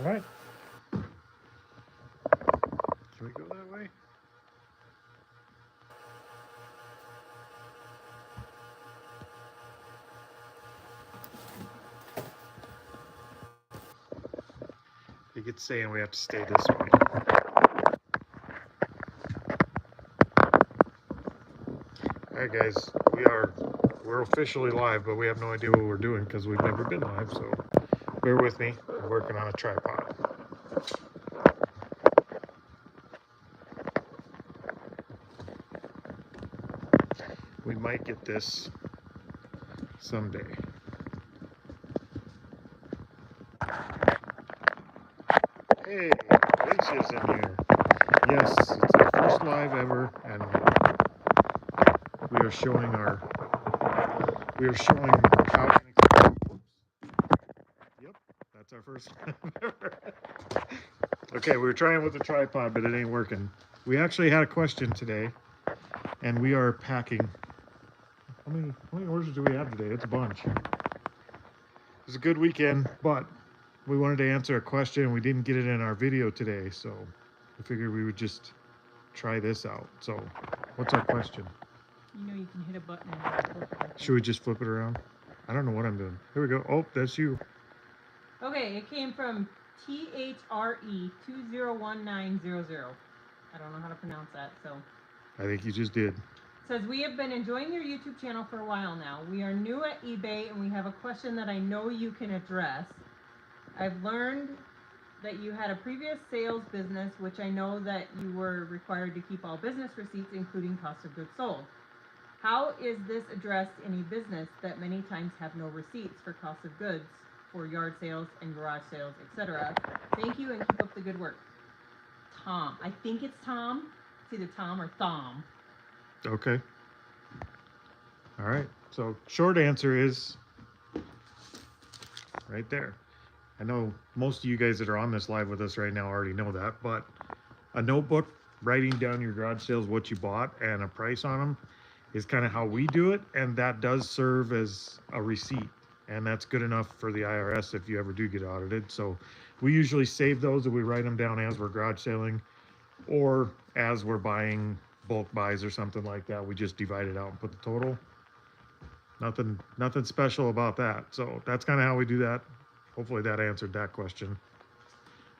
All right. Can we go that way? He keeps saying we have to stay this way. All right, guys, we're officially live, but we have no idea what we're doing because we've never been live. So bear with me. I'm working on a tripod. We might get this someday. Hey, Alicia's in here. Yes, it's our first live ever, and we are showing how. Yep, that's our first live ever. Okay, we were trying with the tripod, but it ain't working. We actually had a question today, and we are packing. How many orders do we have today? It's a bunch. It was a good weekend, but we wanted to answer a question, and we didn't get it in our video today, so we figured we would just try this out. So, what's our question? You know you can hit a button and flip it. Should we just flip it around? I don't know what I'm doing. Here we go. Oh, that's you. Okay, it came from THRE201900. I don't know how to pronounce that, so. I think you just did. Says, we have been enjoying your YouTube channel for a while now. We are new at eBay and we have a question that I know you can address. I've learned that you had a previous sales business, which I know that you were required to keep all business receipts, including cost of goods sold. How is this addressed in a business that many times have no receipts for cost of goods for yard sales and garage sales, etc.? Thank you and keep up the good work. Tom. I think it's Tom. It's either Tom or Thom. Okay. All right. So short answer is right there. I know most of you guys that are on this live with us right now already know that, but a notebook writing down your garage sales, what you bought, and a price on them is kind of how we do it, and that does serve as a receipt, and that's good enough for the IRS if you ever do get audited. So we usually save those and we write them down as we're garage selling or as we're buying bulk buys or something like that. We just divide it out and put the total. Nothing special about that. So that's kind of how we do that. Hopefully that answered that question.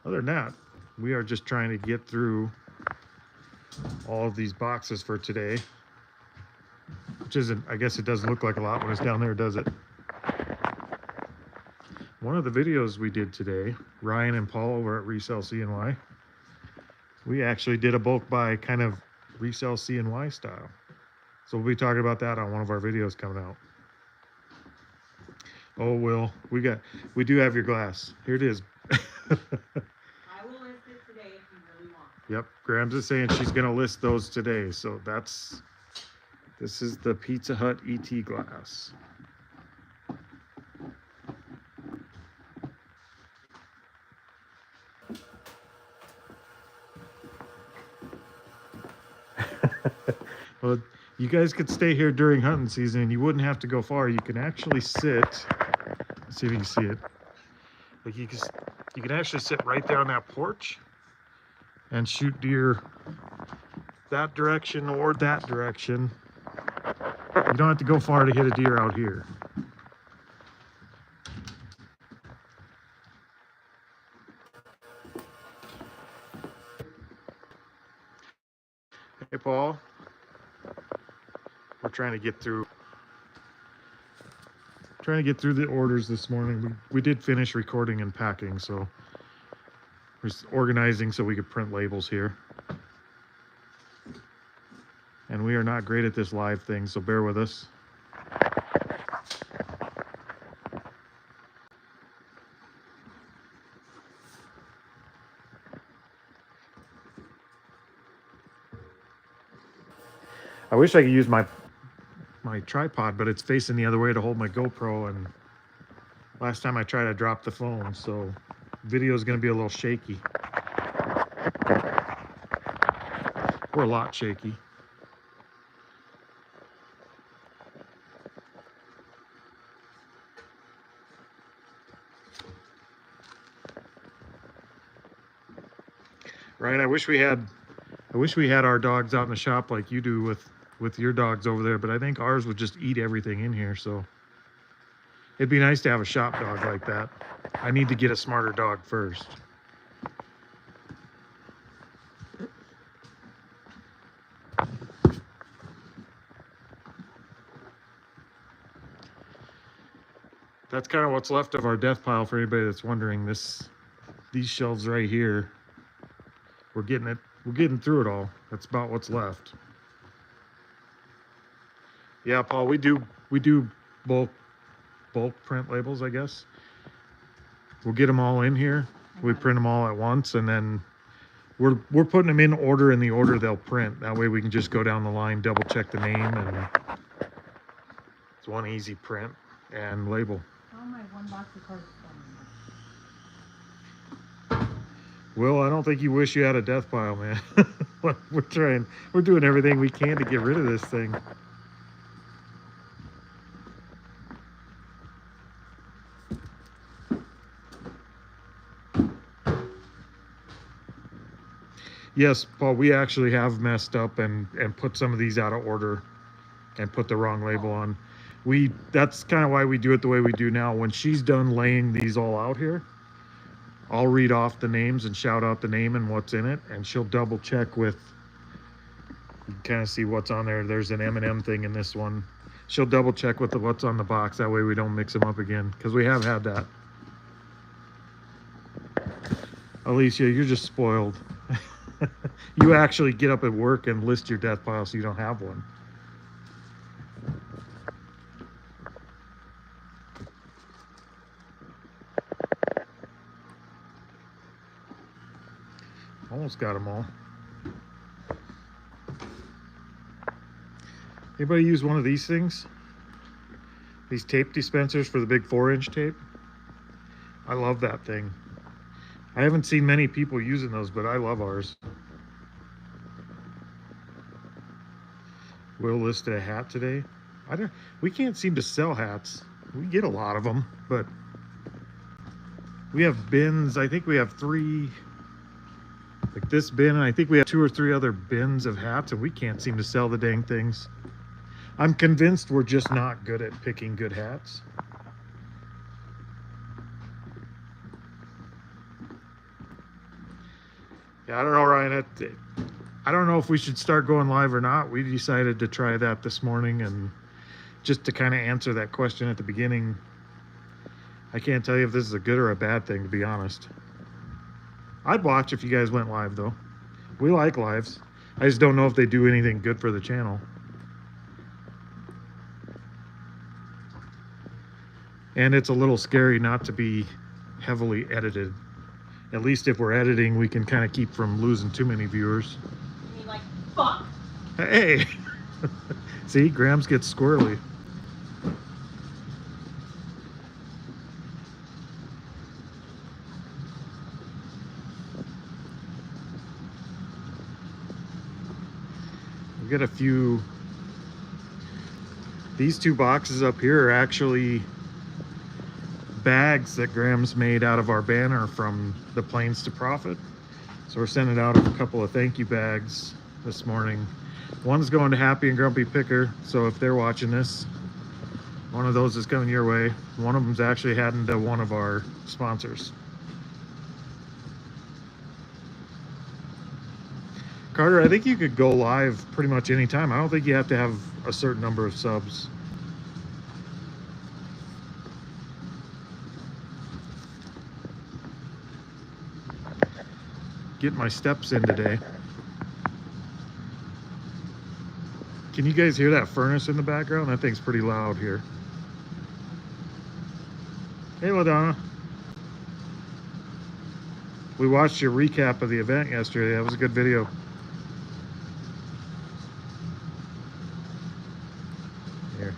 Other than that, we are just trying to get through all of these boxes for today, which isn't, I guess it doesn't look like a lot when it's down there, does it? One of the videos we did today, Ryan and Paul over at Resell CNY, we actually did a bulk buy kind of Resell CNY style. So we'll be talking about that on one of our videos coming out. Oh, Will, we do have your glass. Here it is. I will list it today if you really want. Yep, Graham's is saying she's gonna list those today. So this is the Pizza Hut ET glass. Well, you guys could stay here during hunting season and you wouldn't have to go far. You can actually sit, let's see if you can see it. Like you can actually sit right there on that porch and shoot deer that direction or that direction. You don't have to go far to hit a deer out here. Hey, Paul. We're trying to get through the orders this morning. We did finish recording and packing, so we're just organizing so we could print labels here. And we are not great at this live thing, so bear with us. I wish I could use my tripod, but it's facing the other way to hold my GoPro, and last time I tried I dropped the phone, so video is going to be a little shaky. Or a lot shaky. Ryan, I wish we had our dogs out in the shop like you do with your dogs over there, but I think ours would just eat everything in here, so it'd be nice to have a shop dog like that. I need to get a smarter dog first. That's kind of what's left of our death pile for anybody that's wondering. These shelves right here, we're getting through it all. That's about what's left. Yeah, Paul, we do bulk print labels, I guess. We'll get them all in here. We print them all at once, and then we're putting them in order, in the order they'll print. That way we can just go down the line, double check the name, and it's one easy print and label. Oh, my one box of cards. Well, I don't think you wish you had a death pile, man. We're doing everything we can to get rid of this thing. Yes, Paul, we actually have messed up and put some of these out of order and put the wrong label on. That's kind of why we do it the way we do now. When she's done laying these all out here, I'll read off the names and shout out the name and what's in it, and she'll double check with, you can kind of see what's on there. There's an M&M thing in this one. She'll double check with what's on the box. That way we don't mix them up again, because we have had that. Alicia, you're just spoiled. You actually get up at work and list your death pile so you don't have one. Almost got them all. Anybody use one of these things? These tape dispensers for the big 4-inch tape? I love that thing. I haven't seen many people using those, but I love ours. Will listed a hat today. We can't seem to sell hats. We get a lot of them, but we have bins. I think we have 3, like this bin, and I think we have 2 or 3 other bins of hats, and we can't seem to sell the dang things. I'm convinced we're just not good at picking good hats. Yeah, I don't know, Ryan. I don't know if we should start going live or not. We decided to try that this morning, and just to kind of answer that question at the beginning, I can't tell you if this is a good or a bad thing, to be honest. I'd watch if you guys went live, though. We like lives. I just don't know if they do anything good for the channel. And it's a little scary not to be heavily edited. At least if we're editing, we can kind of keep from losing too many viewers. You mean like, fuck? Hey! See, Grams gets squirrely. We got a few. These 2 boxes up here are actually bags that Graham's made out of our banner from the Plains to Profit. So we're sending out a couple of thank you bags this morning. One's going to Happy and Grumpy Picker, so if they're watching this, one of those is coming your way. One of them's actually heading to one of our sponsors. Carter, I think you could go live pretty much anytime. I don't think you have to have a certain number of subs. Get my steps in today. Can you guys hear that furnace in the background? That thing's pretty loud here. Hey, LaDonna. We watched your recap of the event yesterday. That was a good video. Here.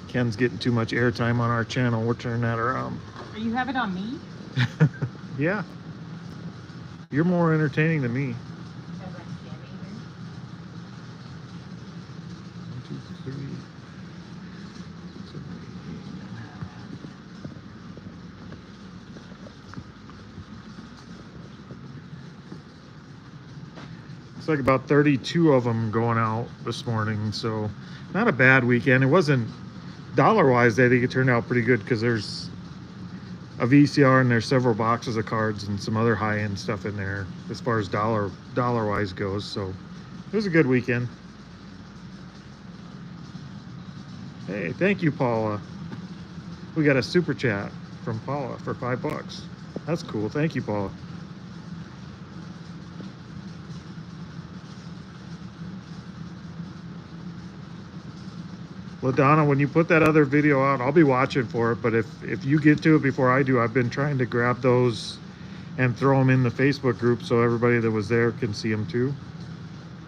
Ken's getting too much airtime on our channel. We'll turn that around. You have it on me? Yeah. You're more entertaining than me. Because I'm standing here. 1, 2, 3, 7, 8, 9. Looks like about 32 of them going out this morning, so not a bad weekend. It wasn't dollar-wise. I think it turned out pretty good because there's a VCR and there's several boxes of cards and some other high-end stuff in there as far as dollar-wise goes. So it was a good weekend. Hey, thank you, Paula. We got a super chat from Paula for $5. That's cool. Thank you, Paula. LaDonna, when you put that other video out, I'll be watching for it. But if you get to it before I do, I've been trying to grab those and throw them in the Facebook group so everybody that was there can see them too.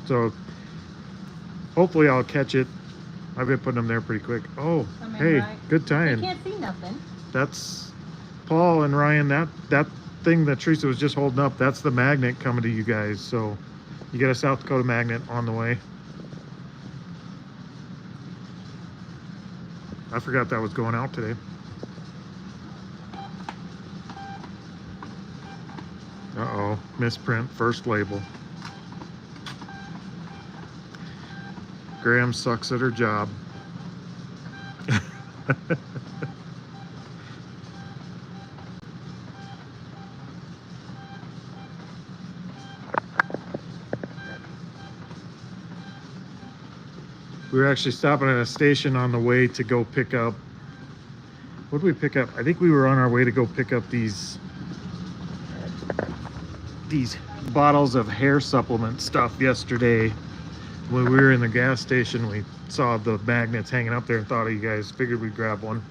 So hopefully I'll catch it. I've been putting them there pretty quick. Oh, hey, right. good They time. can't see nothing. That's Paul and Ryan. That thing that Teresa was just holding up, that's the magnet coming to you guys. So you got a South Dakota magnet on the way. I forgot that was going out today. Uh-oh, misprint, first label. Graham sucks at her job. We were actually stopping at a station on the way to go pick up, what did we pick up? I think we were on our way to go pick up these bottles of hair supplement stuff yesterday. When we were in the gas station, we saw the magnets hanging up there and thought of you guys, figured we'd grab one.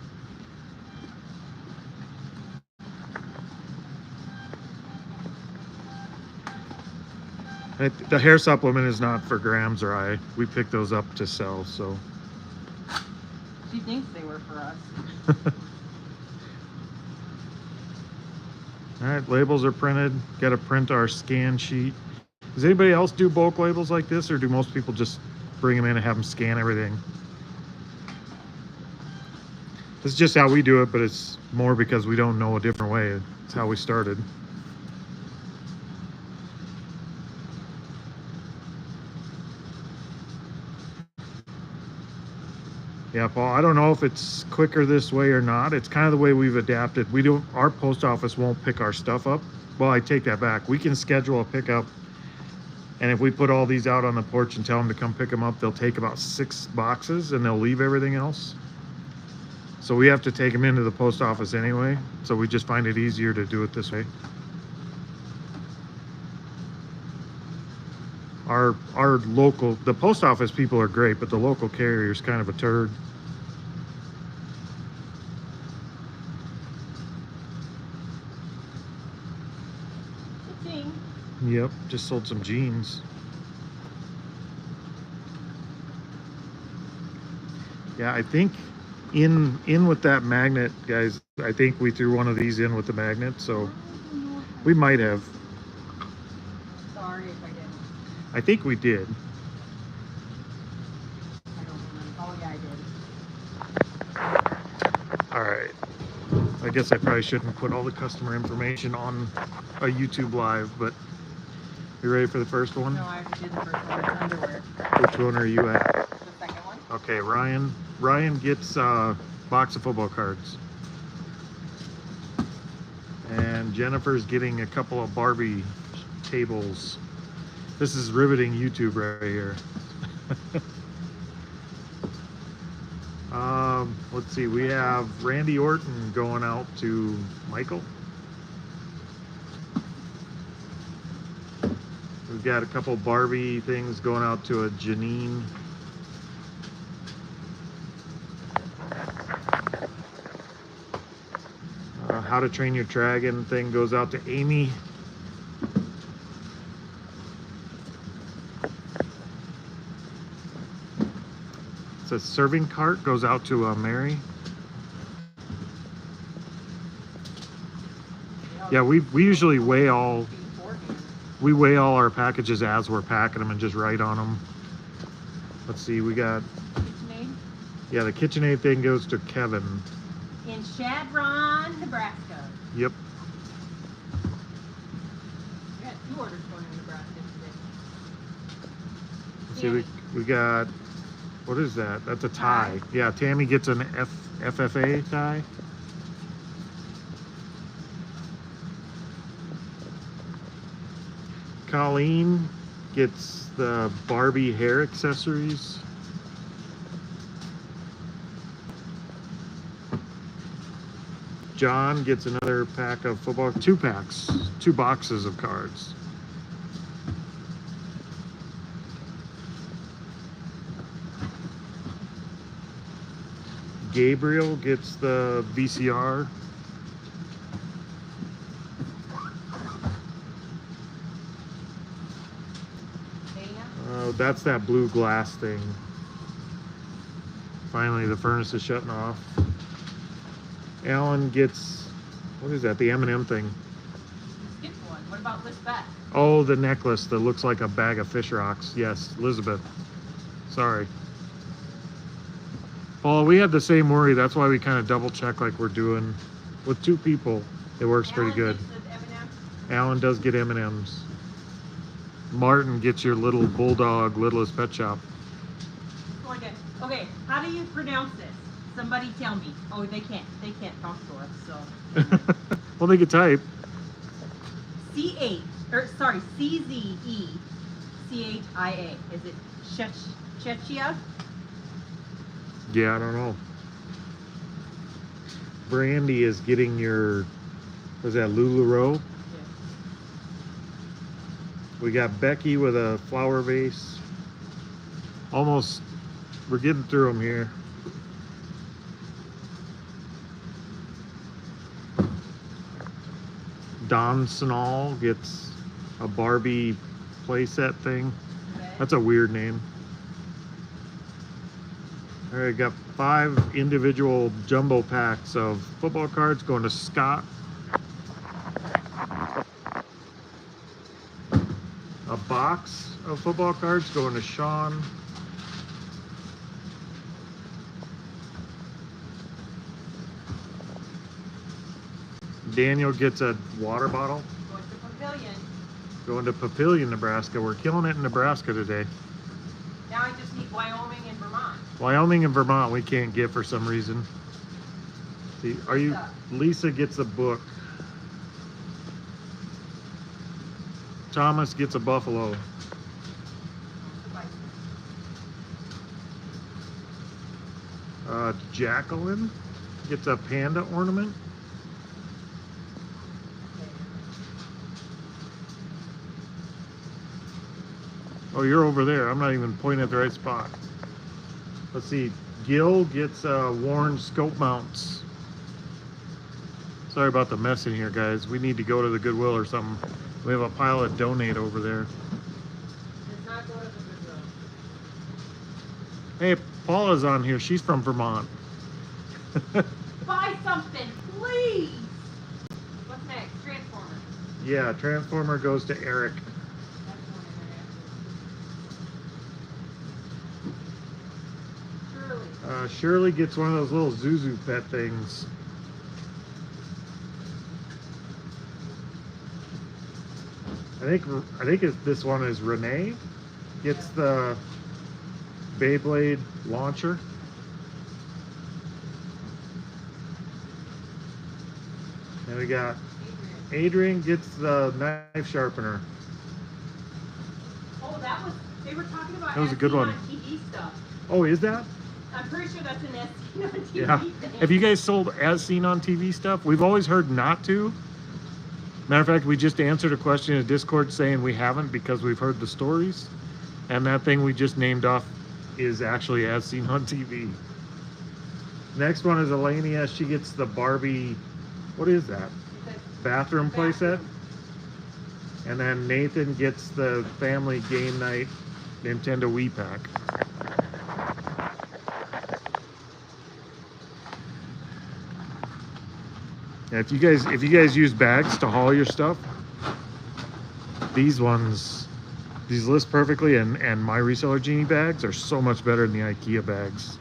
The hair supplement is not for Grams or I. We picked those up to sell, so. She thinks they were for us. All right, labels are printed. Got to print our scan sheet. Does anybody else do bulk labels like this, or do most people just bring them in and have them scan everything? This is just how we do it, but it's more because we don't know a different way. It's how we started. Yeah, Paul, I don't know if it's quicker this way or not. It's kind of the way we've adapted. Our post office won't pick our stuff up. Well, I take that back. We can schedule a pickup, and if we put all these out on the porch and tell them to come pick them up, they'll take about 6 boxes and they'll leave everything else. So we have to take them into the post office anyway. So we just find it easier to do it this way. The post office people are great, but the local carrier is kind of a turd. Yep, just sold some jeans. Yeah, I think in with that magnet, guys, I think we threw one of these in with the magnet, so we might have. Sorry if I didn't. I think we did. I don't remember. Oh yeah, I did. All right. I guess I probably shouldn't put all the customer information on a YouTube live, but you ready for the first one? No, I already did the first one. It's underwear. Which one are you at? The second one. Okay, Ryan gets a box of football cards. And Jennifer's getting a couple of Barbie tables. This is riveting YouTube right here. Let's see, we have Randy Orton going out to Michael. We've got a couple Barbie things going out to a Janine. How to Train Your Dragon thing goes out to Amy. It's a serving cart goes out to Mary. Yeah, we usually weigh all our packages as we're packing them and just write on them. Let's see, we got KitchenAid. Yeah, the KitchenAid thing goes to Kevin In Chadron, Nebraska. Yep. We got 2 orders going in Nebraska today. See, we got, what is that? That's a tie. Yeah, Tammy gets an FFA tie. Colleen gets the Barbie hair accessories. John gets another pack of football, 2 packs, 2 boxes of cards. Gabriel gets the VCR. That's that blue glass thing. Finally, the furnace is shutting off. Alan gets, what is that? The M&M thing. Skip one. What about this back? Oh, the necklace that looks like a bag of fish rocks. Yes, Elizabeth. Sorry. Paul, we had the same worry. That's why we kind of double check like we're doing. With 2 people, it works pretty good. Alan does get M&Ms. Martin gets your little bulldog, Littlest Pet Shop. Okay, how do you pronounce this? Somebody tell me. Oh, they can't talk to us, so. Well, they could type. CZECHIA. Is it Chechia? Yeah, I don't know. Brandy is getting your, was that LuLaRoe? Yeah. We got Becky with a flower vase. Almost, we're getting through them here. Don Snall gets a Barbie playset thing. Okay. That's a weird name. All right, got 5 individual jumbo packs of football cards going to Scott. A box of football cards going to Sean. Daniel gets a water bottle. Going to Papillion. Going to Papillion, Nebraska. We're killing it in Nebraska today. Now I just need Wyoming and Vermont. Wyoming and Vermont we can't get for some reason. See, Lisa gets a book. Thomas gets a buffalo. Jacqueline gets a panda ornament. Oh, you're over there. I'm not even pointing at the right spot. Let's see. Gil gets worn scope mounts. Sorry about the mess in here, guys. We need to go to the Goodwill or something. We have a pile of donate over there. Let's not go to the Goodwill. Hey, Paula's on here. She's from Vermont. Buy something, please. What's next? Transformer. Yeah, Transformer goes to Eric. Shirley gets one of those little Zuzu pet things. I think this one is Renee. Gets the Beyblade launcher. And we got Adrian gets the knife sharpener. Oh, they were talking about that was a good one. TV stuff. Oh, is that? I'm pretty sure that's an As Seen on TV yeah. thing. Have you guys sold As Seen on TV stuff? We've always heard not to. Matter of fact, we just answered a question in Discord saying we haven't because we've heard the stories. And that thing we just named off is actually As Seen on TV. Next one is Elenia. She gets the Barbie, what is that? Bathroom playset. And then Nathan gets the family game night Nintendo Wii pack. Yeah, if you guys use bags to haul your stuff, these list perfectly, and my Reseller Genie bags are so much better than the IKEA bags.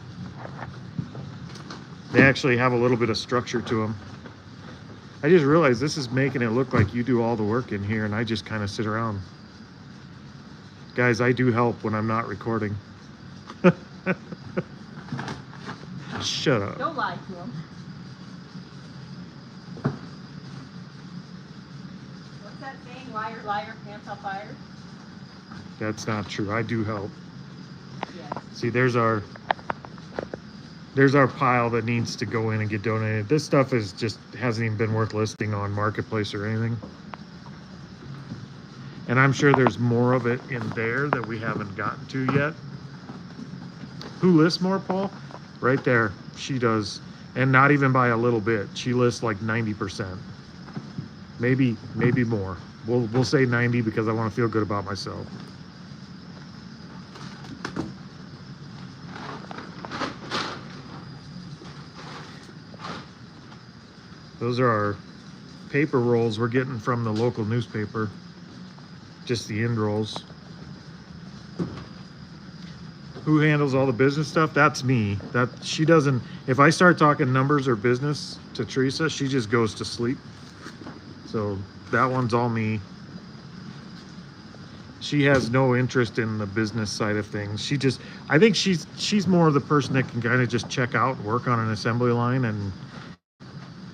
They actually have a little bit of structure to them. I just realized this is making it look like you do all the work in here and I just kind of sit around. Guys, I do help when I'm not recording. Shut up. Don't lie to him. What's that saying? Liar, liar, pants on fire? That's not true. I do help. Yes. See, there's our pile that needs to go in and get donated. This stuff is just hasn't even been worth listing on Marketplace or anything. And I'm sure there's more of it in there that we haven't gotten to yet. Who lists more, Paul? Right there. She does. And not even by a little bit. She lists like 90%. Maybe more. We'll say 90 because I want to feel good about myself. Those are our paper rolls we're getting from the local newspaper. Just the end rolls. Who handles all the business stuff? That's me. That she doesn't. If I start talking numbers or business to Teresa, she just goes to sleep. So that one's all me. She has no interest in the business side of things. I think she's more of the person that can kind of just check out and work on an assembly line, and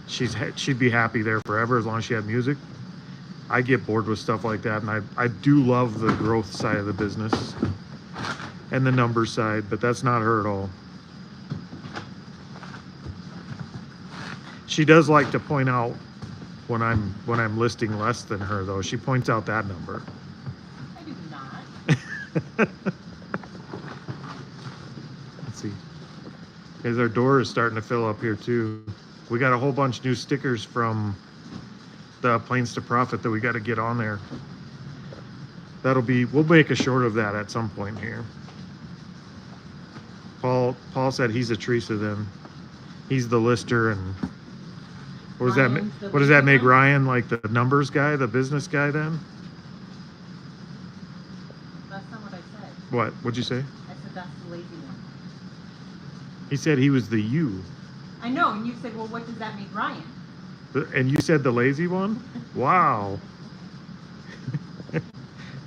she'd be happy there forever as long as she had music. I get bored with stuff like that, and I do love the growth side of the business and the numbers side, but that's not her at all. She does like to point out when I'm listing less than her, though. She points out that number. I do not. Let's see. Because our door is starting to fill up here too. We got a whole bunch of new stickers from the Planes to Profit that we got to get on there. We'll make a short of that at some point here. Paul said he's a Teresa then. He's the lister, and what does that make Ryan like the numbers guy, the business guy then? That's not what I said. What'd you say? I said that's the lazy one. He said he was the you. I know, and you said, well, what does that make Ryan? And you said the lazy one? Wow.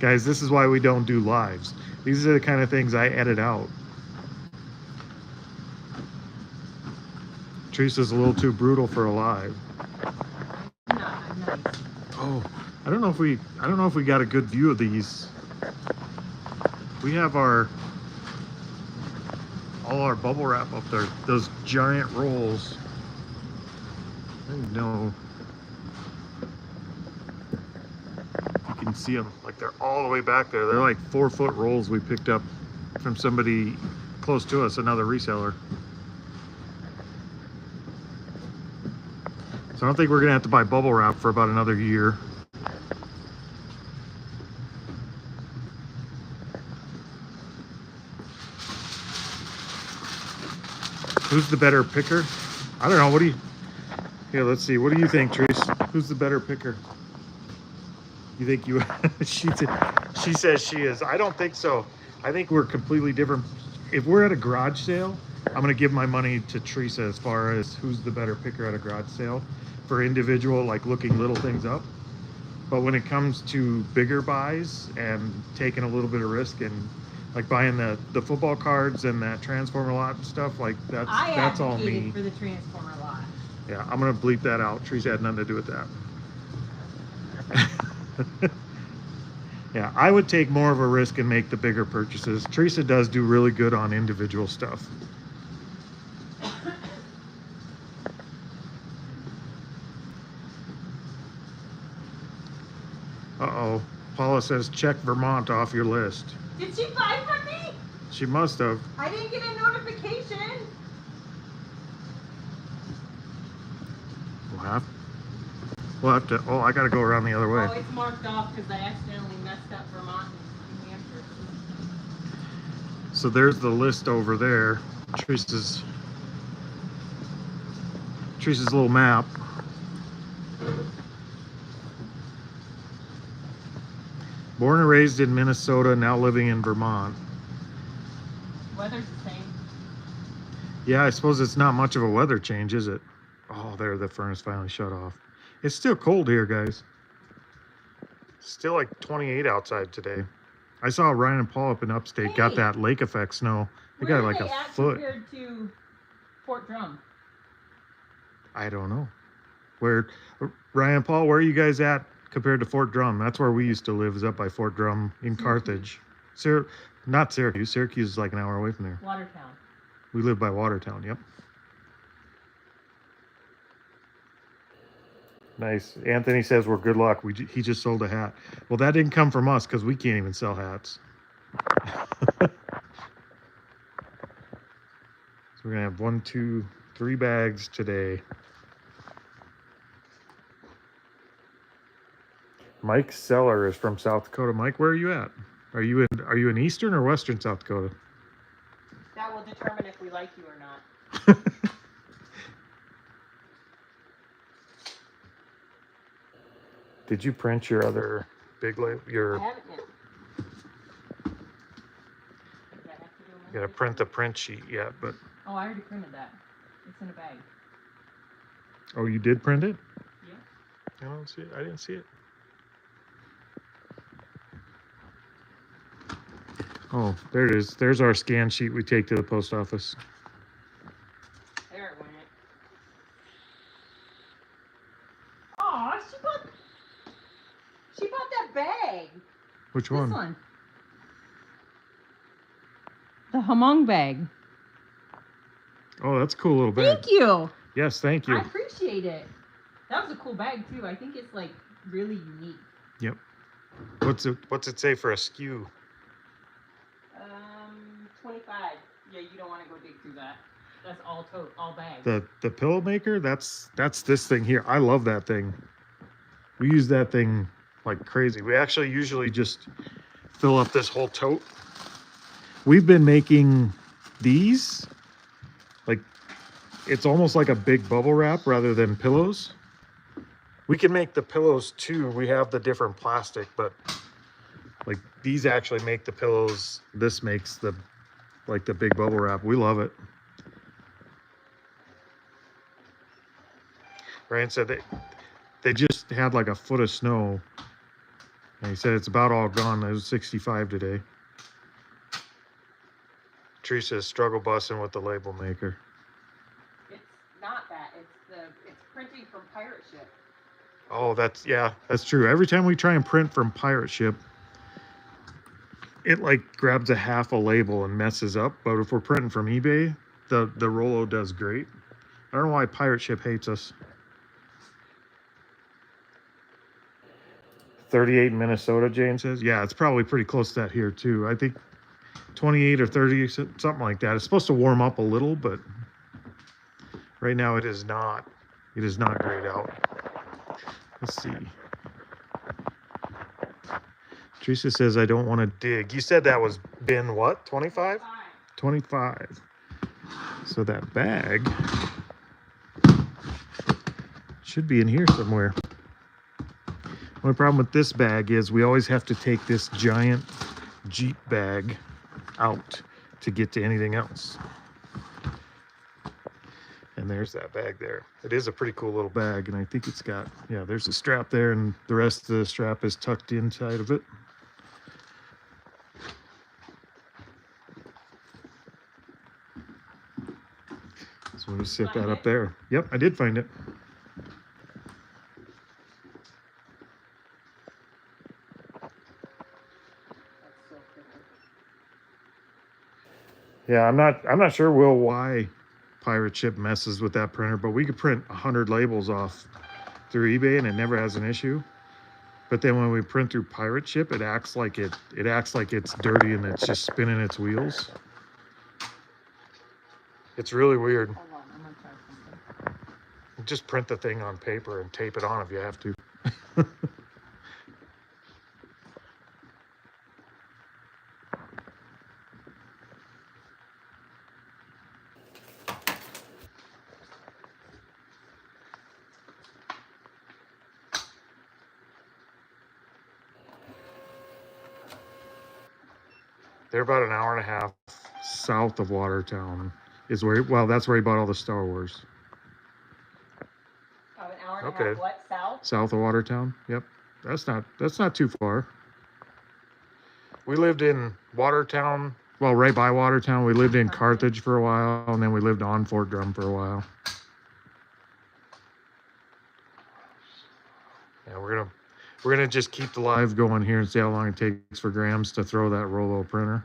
Guys, this is why we don't do lives. These are the kind of things I edit out. Teresa's a little too brutal for a live. No, I'm nice. Oh, I don't know if we got a good view of these. We have all our bubble wrap up there. Those giant rolls. I don't know. You can see them, like they're all the way back there. They're like 4-foot rolls we picked up from somebody close to us, another reseller. So I don't think we're gonna have to buy bubble wrap for about another year. Who's the better picker? I don't know. Here, let's see. What do you think, Trace? Who's the better picker? You think you? She says she is. I don't think so. I think we're completely different. If we're at a garage sale, I'm gonna give my money to Teresa as far as who's the better picker at a garage sale for individual, like looking little things up. But when it comes to bigger buys and taking a little bit of risk and like buying the football cards and that transformer lot and stuff, like that's all me. For the transformer lot. Yeah, I'm gonna bleep that out. Teresa had nothing to do with that. Yeah, I would take more of a risk and make the bigger purchases. Teresa does do really good on individual stuff. Uh-oh. Paula says check Vermont off your list. Did she buy from me? She must have. I didn't get a notification. We'll have to. Oh, I got to go around the other way. Oh, it's marked off because I accidentally messed up Vermont and New Hampshire. So there's the list over there. Teresa's little map. Born and raised in Minnesota, now living in Vermont. Weather's the same. Yeah, I suppose it's not much of a weather change, is it? Oh, there, the furnace finally shut off. It's still cold here, guys. It's still like 28 outside today. I saw Ryan and Paul up in upstate got Hey! that lake effect snow. They Where got are like they a at foot. compared to Fort Drum? I don't know. Where Ryan and Paul, where are you guys at compared to Fort Drum? That's where we used to live, is up by Fort Drum in Syracuse. Carthage. Not Syracuse. Syracuse is like an hour away from there. Watertown. We live by Watertown, yep. Nice. Anthony says we're good luck. He just sold a hat. Well, that didn't come from us because we can't even sell hats. So we're gonna have 1, 2, 3 bags today. Mike Seller is from South Dakota. Mike, where are you at? Are you in eastern or western South Dakota? That will determine if we like you or not. Did you print your other big label? I Your haven't yet. Do I have to do you gotta print the print sheet yet, but Oh, I already printed that. It's in a bag. oh, you did print it? Yeah. I don't see it. I didn't see it. Oh, there it is. There's our scan sheet we take to the post office. There it went. Aw, she bought that bag. Which This one? one. The Hamong bag. Oh, that's a cool little bag. Thank you. Yes, thank you. I appreciate it. That was a cool bag too. I think it's like really unique. Yep. What's it say for a SKU? 25. Yeah, you don't want to go dig through that. That's all bag. The pillow maker, that's this thing here. I love that thing. We use that thing like crazy. We actually usually just fill up this whole tote. We've been making these like it's almost like a big bubble wrap rather than pillows. We can make the pillows too. We have the different plastic, but like these actually make the pillows. This makes the big bubble wrap. We love it. Ryan said they just had like a foot of snow. And he said it's about all gone. It was 65 today. Teresa's struggle busing with the label maker. It's not that. It's printing from pirate ship. Oh, that's true. Every time we try and print from pirate ship, it like grabs a half a label and messes up. But if we're printing from eBay, the Rollo does great. I don't know why pirate ship hates us. 38 in Minnesota, Jane says. Yeah, it's probably pretty close to that here too. I think 28 or 30, something like that. It's supposed to warm up a little, but right now it is not. It is not great out. Let's see. Teresa says, I don't want to dig. You said that was bin what? 25? 25. So that bag should be in here somewhere. Only problem with this bag is we always have to take this giant Jeep bag out to get to anything else. And there's that bag there. It is a pretty cool little bag, and I think it's got, yeah, there's a strap there, and the rest of the strap is tucked inside of it. So we sit that up there. Yep, I did find it. Yeah, I'm not sure, Will, why pirate ship messes with that printer, but we could print 100 labels off through eBay and it never has an issue. But then when we print through pirate ship, it acts like it's dirty and it's just spinning its wheels. It's really weird. Hold on, I'm gonna try something. Just print the thing on paper and tape it on if you have to. They're about an hour and a half south of Watertown. Is where, well, that's where he bought all the Star Wars. Oh, an hour and a Okay. half. What? South? South of Watertown. Yep. That's not too far. We lived in Watertown, well, right by Watertown. We lived in Carthage for a while, and then we lived on Fort Drum for a while. Yeah, we're gonna just keep the live going here and see how long it takes for Grams to throw that Rollo printer.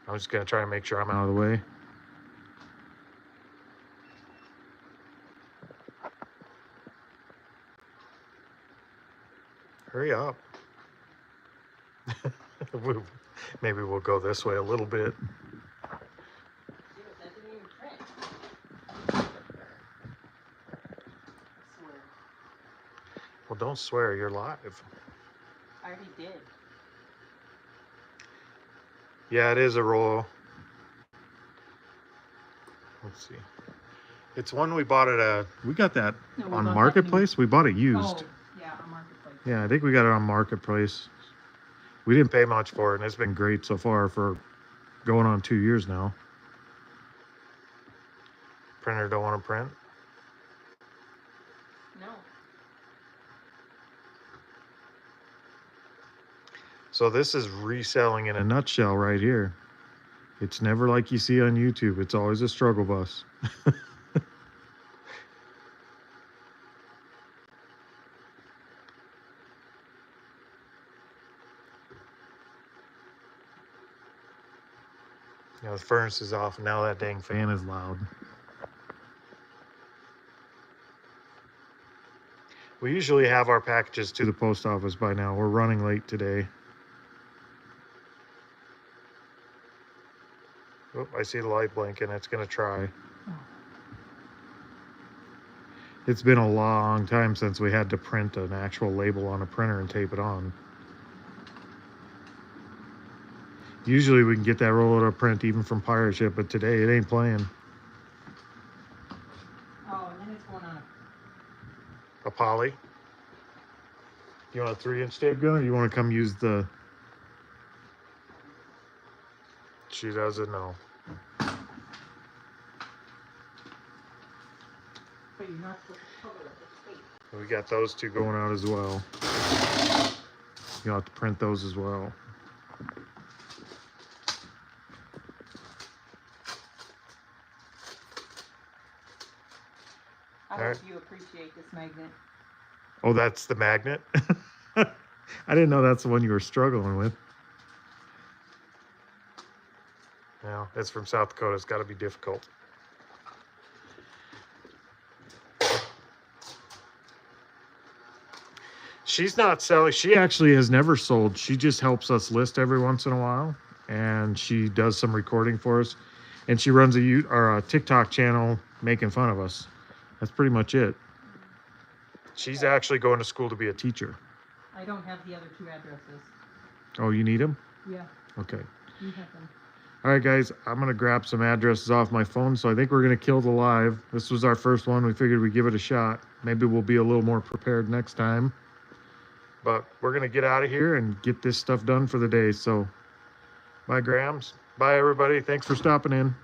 I'm just gonna try and make sure I'm out of the way. Hurry up. Maybe we'll go this way a little bit. Well, don't swear, you're live. I already did. Yeah, it is a Rollo. Let's see. It's one we bought at a. We got that on Marketplace. We bought it used. Oh, yeah, on Marketplace. Yeah, I think we got it on Marketplace. We didn't pay much for it, and it's been great so far for going on 2 years now. Printer don't want to print? No. So this is reselling in a nutshell right here. It's never like you see on YouTube. It's always a struggle bus. Now the furnace is off, and now that dang fan is loud. We usually have our packages to the post office by now. We're running late today. Oh, I see the light blinking. It's going to try. It's been a long time since we had to print an actual label on a printer and tape it on. Usually we can get that roll to print even from pirate ship, but today it ain't playing. Oh, and then it's going on A poly? You want a 3-inch tape gun, or you want to come use the... She doesn't know. But you're not supposed to cover it with tape. We got those two going out as well. You'll have to print those as well. I All hope right. you appreciate this magnet. Oh, that's the magnet? I didn't know that's the one you were struggling with. Well, it's from South Dakota. It's got to be difficult. She's not selling. She actually has never sold. She just helps us list every once in a while. And she does some recording for us. And she runs a TikTok channel making fun of us. That's pretty much it. She's actually going to school to be a teacher. I don't have the other 2 addresses. Oh, you need them? Yeah, Okay. you have them. All right, guys, I'm going to grab some addresses off my phone. So I think we're going to kill the live. This was our first one. We figured we'd give it a shot. Maybe we'll be a little more prepared next time. But we're going to get out of here and get this stuff done for the day. So bye, Grams. Bye, everybody. Thanks for stopping in.